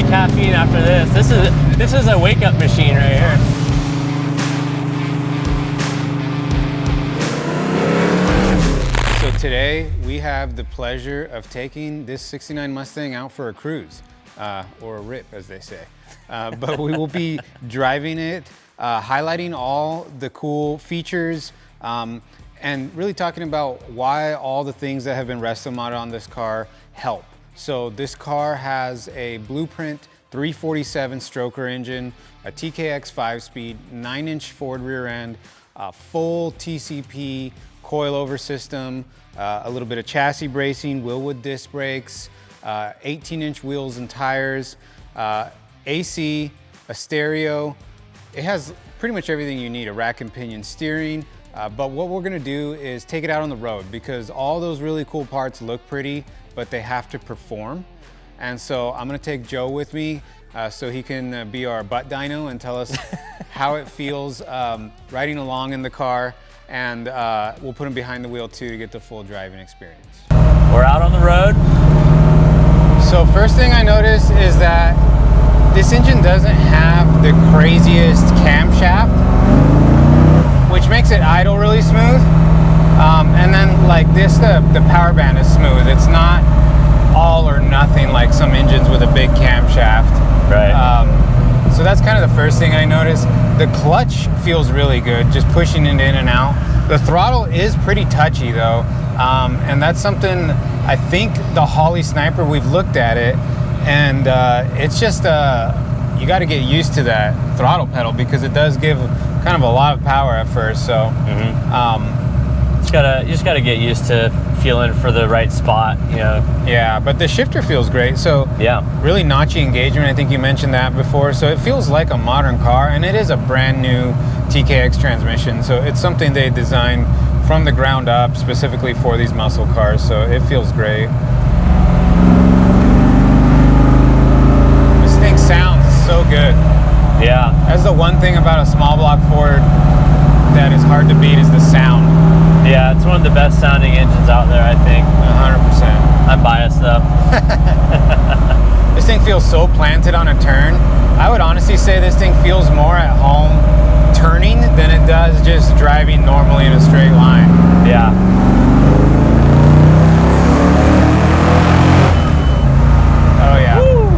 caffeine after this. This is a wake-up machine right here. So today we have the pleasure of taking this 69 Mustang out for a cruise, or a rip as they say. But we will be driving it, highlighting all the cool features, and really talking about why all the things that have been RestoModded on this car help. So this car has a Blueprint 347 stroker engine, a TKX 5-speed, 9-inch Ford rear end, a full TCP coil-over system, a little bit of chassis bracing, Willwood disc brakes, 18-inch wheels and tires, AC, a stereo. It has pretty much everything you need, a rack and pinion steering. But what we're gonna do is take it out on the road, because all those really cool parts look pretty, but they have to perform. And so I'm gonna take Joe with me so he can be our butt dyno and tell us how it feels riding along in the car. And we'll put him behind the wheel too to get the full driving experience. We're out on the road. So first thing I noticed is that this engine doesn't have the craziest camshaft, which makes it idle really smooth. And then like this, the power band is smooth. It's not all or nothing like some engines with a big camshaft. Right. So that's kind of the first thing I noticed. The clutch feels really good, just pushing it in and out. The throttle is pretty touchy though. And that's something, I think the Holley Sniper, we've looked at it, and it's just, you gotta get used to that throttle pedal, because it does give kind of a lot of power at first, so. You just gotta get used to feeling for the right spot, you know. Yeah, but the shifter feels great. So yeah, really notchy engagement. I think you mentioned that before. So it feels like a modern car, and it is a brand new TKX transmission. So it's something they designed from the ground up specifically for these muscle cars. So it feels great. This thing sounds so good. Yeah. That's the one thing about a small block Ford that is hard to beat, is the sound. Yeah, it's one of the best sounding engines out there, I think. 100%. I'm biased though. This thing feels so planted on a turn. I would honestly say this thing feels more at home turning than it does just driving normally in a straight line. Yeah. Oh yeah. Woo.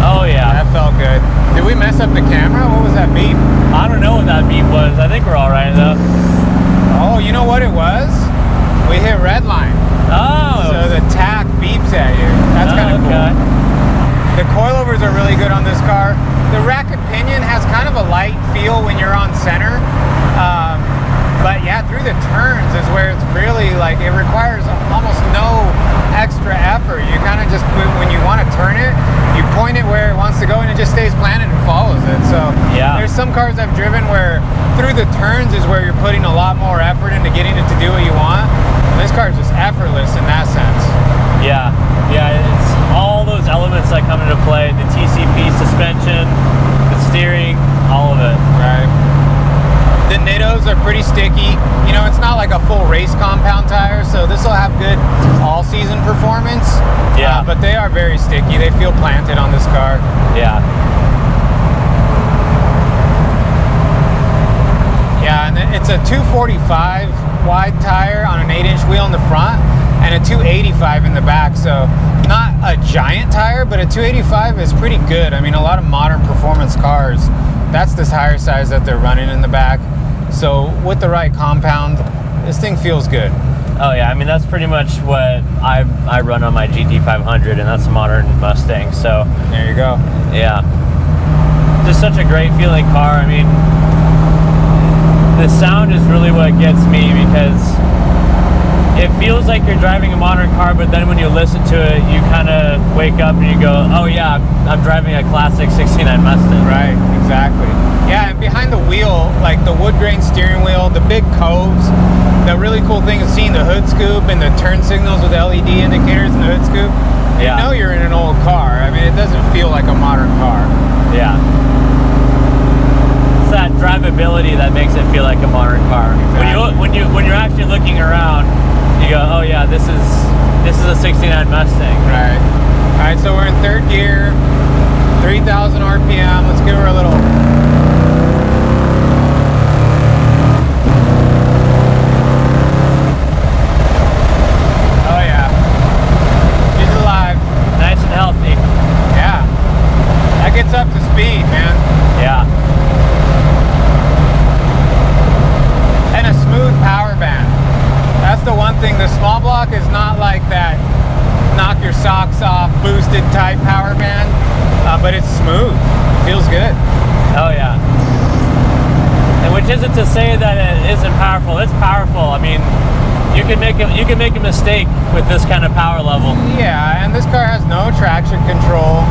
Oh yeah. That felt good. Did we mess up the camera? What was that beep? I don't know what that beep was. I think we're all right though. Oh, you know what it was? We hit red line. Oh. So the tack beeps at you. That's kind of cool. The coilovers are really good on this car. The rack and pinion has kind of a light feel when you're on center. But yeah, through the turns is where it's really like, it requires almost no extra effort. You kind of just, when you want to turn it, you point it where it wants to go and it just stays planted and follows it. So yeah, there's some cars I've driven where through the turns is where you're putting a lot more effort into getting it to do what you want. And this car is just effortless in that sense. Yeah, yeah, it's all those elements that come into play, the TCP suspension, the steering, all of it. Right. The Nittos are pretty sticky. You know, it's not like a full race compound tire, so this will have good all-season performance. Yeah. But they are very sticky. They feel planted on this car. Yeah. Yeah, and it's a 245 wide tire on an 8-inch wheel in the front and a 285 in the back. So not a giant tire, but a 285 is pretty good. I mean, a lot of modern performance cars, that's the tire size that they're running in the back. So with the right compound, this thing feels good. Oh yeah, I mean, that's pretty much what I run on my GT500, and that's a modern Mustang, so. There you go. Yeah. Just such a great feeling car. I mean, the sound is really what gets me, because it feels like you're driving a modern car, but then when you listen to it, you kind of wake up and you go, oh yeah, I'm driving a classic 69 Mustang. Right, exactly. Yeah, and behind the wheel, like the wood grain steering wheel, the big coves, the really cool thing is seeing the hood scoop and the turn signals with LED indicators in the hood scoop. You know you're in an old car. I mean, it doesn't feel like a modern car. Yeah. It's that drivability that makes it feel like a modern car. Exactly. When you're actually looking around, you go, oh yeah, this is a 69 Mustang. Right. All right, so we're in third gear. RPM. Let's give her a little. Oh yeah, she's alive. Nice and healthy. Yeah, that gets up to speed, man. Yeah. And a smooth power band. That's the one thing. The small block is not like that knock your socks off boosted type power band, but it's smooth. Feels good. Oh yeah. And which isn't to say that it isn't powerful. It's powerful. I mean, you can make a mistake with this kind of power level. Yeah, and this car has no traction control.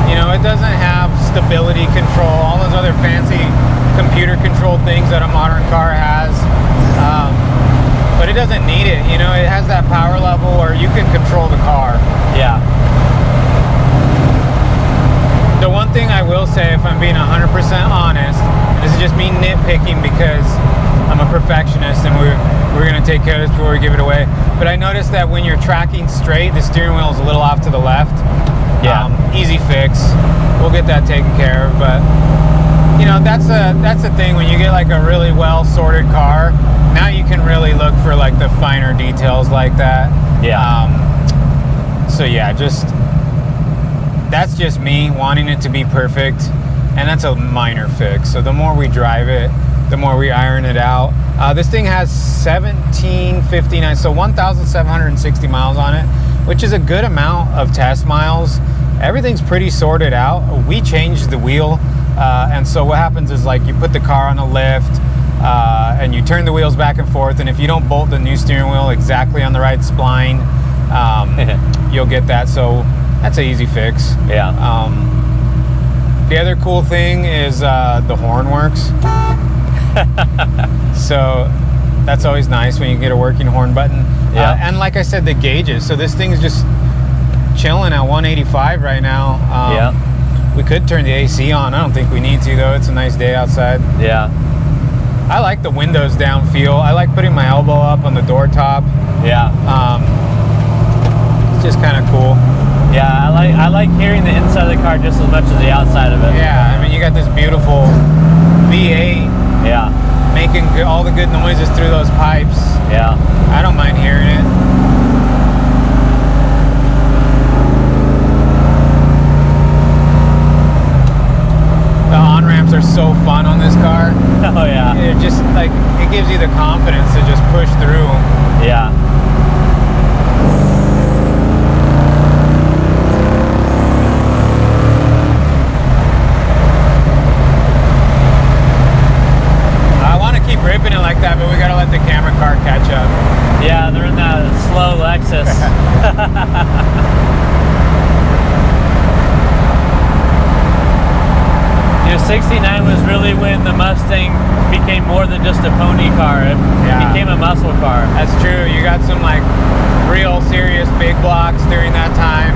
You know, it doesn't have stability control, all those other fancy computer controlled things that a modern car has. But it doesn't need it. You know, it has that power level where you can control the car. Yeah. The one thing I will say, if I'm being 100% honest, and this is just me nitpicking because I'm a perfectionist and we're going to take care of this before we give it away, but I noticed that when you're tracking straight, the steering wheel is a little off to the left. Yeah. Easy fix. We'll get that taken care of, but you know, that's the thing when you get like a really well sorted car. Now you can really look for like the finer details like that. Yeah. So yeah, that's just me wanting it to be perfect, and that's a minor fix. So the more we drive it, the more we iron it out. This thing has 1759, so 1,760 miles on it, which is a good amount of test miles. Everything's pretty sorted out. We changed the wheel, and so what happens is like you put the car on a lift, and you turn the wheels back and forth, and if you don't bolt the new steering wheel exactly on the right spline, you'll get that. So that's an easy fix. Yeah. The other cool thing is the horn works. So that's always nice when you get a working horn button. Yeah. And like I said, the gauges. So this thing's just chilling at 185 right now. Yeah. We could turn the AC on. I don't think we need to though. It's a nice day outside. Yeah. I like the windows down feel. I like putting my elbow up on the door top. Yeah. It's just kind of cool. Yeah, I like hearing the inside of the car just as much as the outside of it. Yeah, I mean you got this beautiful V8. Yeah. Making all the good noises through those pipes. Yeah. I don't mind hearing it. The on-ramps are so fun on this car. Oh yeah. It just like, it gives you the confidence to just push through. Yeah. Keep ripping it like that, but we gotta let the camera car catch up. Yeah, they're in that slow Lexus. You know, 69 was really when the Mustang became more than just a pony car. It became a muscle car. That's true. You got some like real serious big blocks during that time.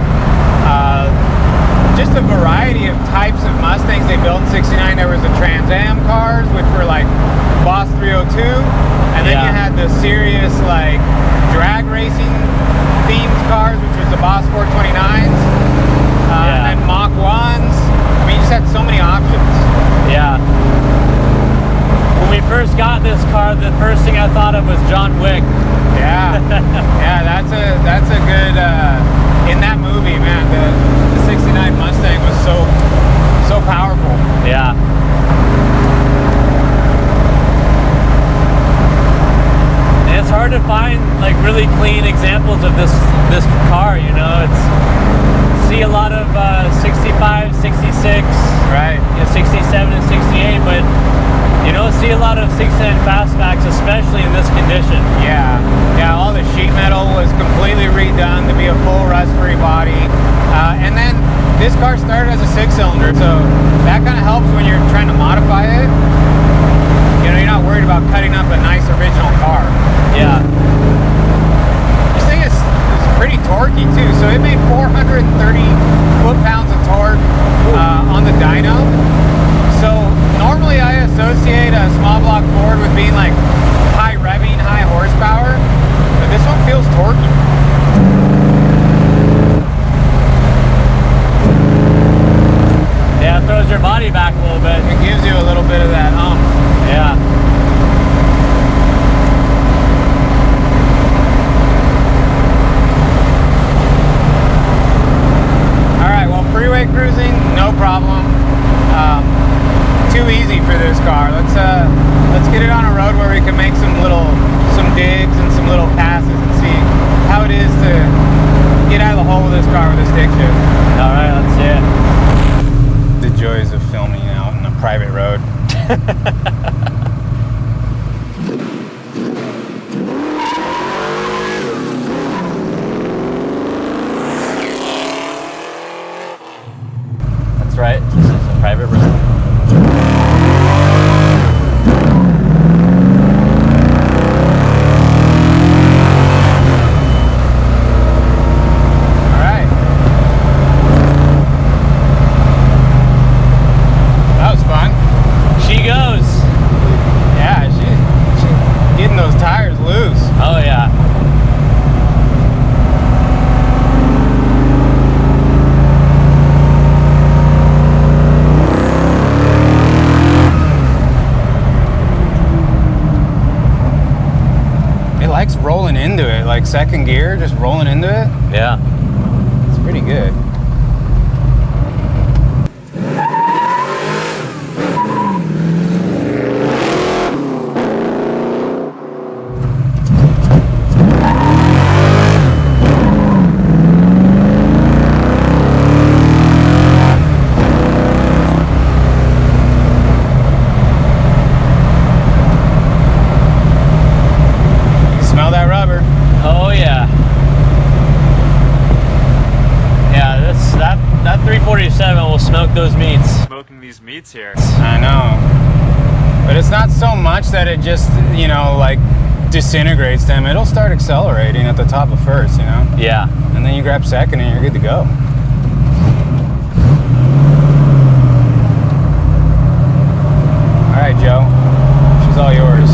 Just a variety of types of Mustangs they built in 69. There was the Trans Am cars, which were like Boss 302, and then you had the serious like drag racing themed cars, which was the Boss 429s, and then Mach 1s. I mean, you just had so many options. Yeah. When we first got this car, the first thing I thought of was John Wick. Yeah. Yeah, that's a good in that movie, man. The 69 Mustang was so powerful. Yeah. And it's hard to find like really clean examples of this car, you know. It's see a lot of 65, 66, right? You know, 67 and 68, but you don't see a lot of 69 fastbacks, especially in this condition. Yeah, yeah. All the sheet metal was completely redone to be a full rust-free body, and then this car started as a 6-cylinder, so that kind of helps when you're trying to modify it. You know, you're not worried about cutting up a nice original car. Yeah. This thing is pretty torquey too. So it made 430 foot-pounds of torque on the dyno. So normally I associate a small block Ford with being like high revving, high horsepower, but this one feels torquey. Yeah, it throws holds your body back a little bit. It gives you a little bit of that Yeah. All right, well, freeway cruising, no problem. Too easy for this car. Let's get it on a road where we can make some digs and some little passes and see how it is to get out of the hole with this car with a stick shift. All right, let's see it. The joys of filming out on a private road. That's right. This is a private road. Rolling into it, like second gear, just rolling into it. Yeah. It's pretty good. Oh yeah. Yeah, that 347 will smoke those meats. Smoking these meats here. I know. But it's not so much that it just, you know, like disintegrates them. It'll start accelerating at the top of first, you know? Yeah. And then you grab second and you're good to go. All right, Joe. She's all yours.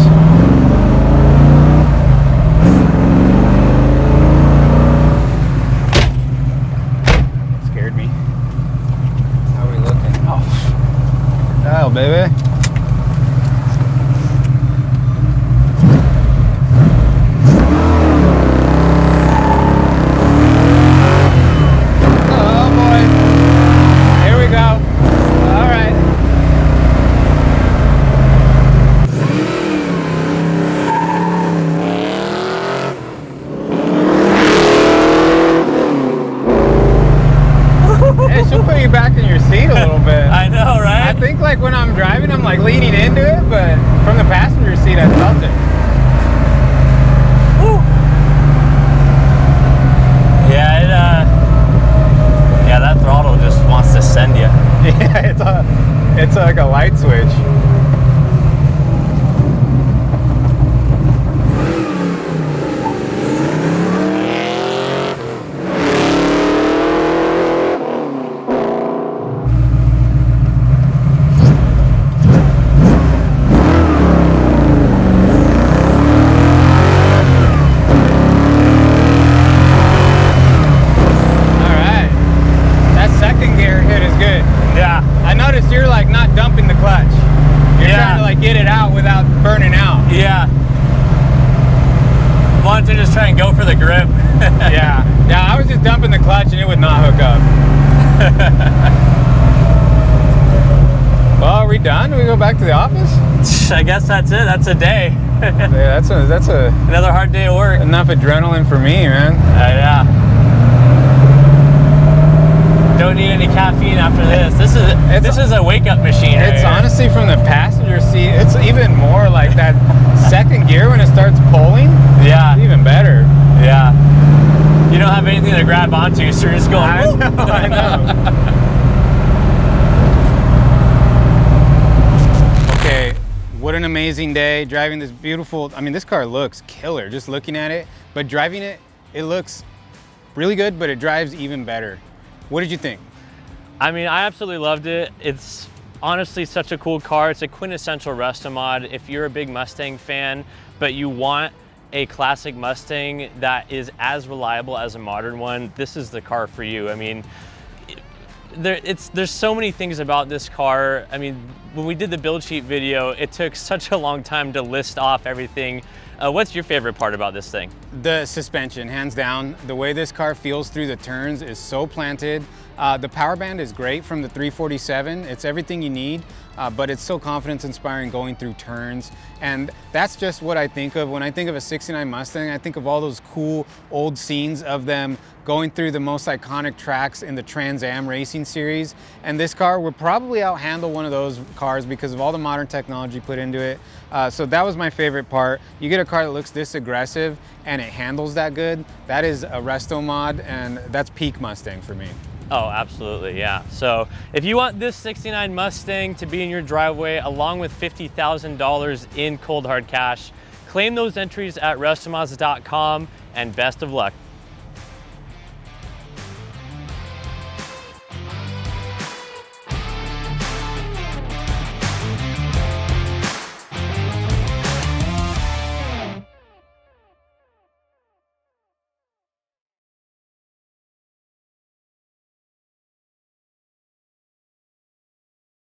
Baby. Oh boy. Here we go. All right. Hey, she'll put you back in your seat a little bit. I know, right? I think like when I'm driving, I'm like leaning into it, but from the passenger seat, I felt it. Woo. Yeah, yeah, that throttle just wants to send you. Yeah, it's like a light switch. To just try and go for the grip. Yeah, I was just dumping the clutch and it would not hook up. Well, are we done? Do we go back to the office? I guess that's it. That's a day. Yeah, that's a another hard day of work. Enough adrenaline for me, man. Yeah. Don't need any caffeine after this. This is a wake-up machine. It's right honestly from the passenger seat. It's even more like that second gear when it starts pulling. Yeah. It's even better. Yeah. You don't have anything to grab onto, so you're just going. I know. Okay, what an amazing day driving this beautiful. I mean, this car looks killer just looking at it, but driving it, it looks really good, but it drives even better. What did you think? I mean, I absolutely loved it. It's honestly such a cool car. It's a quintessential RestoMod. If you're a big Mustang fan, but you want a classic Mustang that is as reliable as a modern one, this is the car for you. I mean, there's so many things about this car. I mean, when we did the build sheet video, it took such a long time to list off everything. What's your favorite part about this thing? The suspension, hands down. The way this car feels through the turns is so planted. The power band is great from the 347. It's everything you need, but it's so confidence inspiring going through turns. And that's just what I think of. When I think of a 69 Mustang, I think of all those cool old scenes of them going through the most iconic tracks in the Trans Am racing series. And this car would probably outhandle one of those cars because of all the modern technology put into it. So that was my favorite part. You get a car that looks this aggressive and it handles that good. That is a RestoMod, and that's peak Mustang for me. Oh, absolutely, yeah. So if you want this 69 Mustang to be in your driveway along with $50,000 in cold hard cash, claim those entries at restomods.com, and best of luck.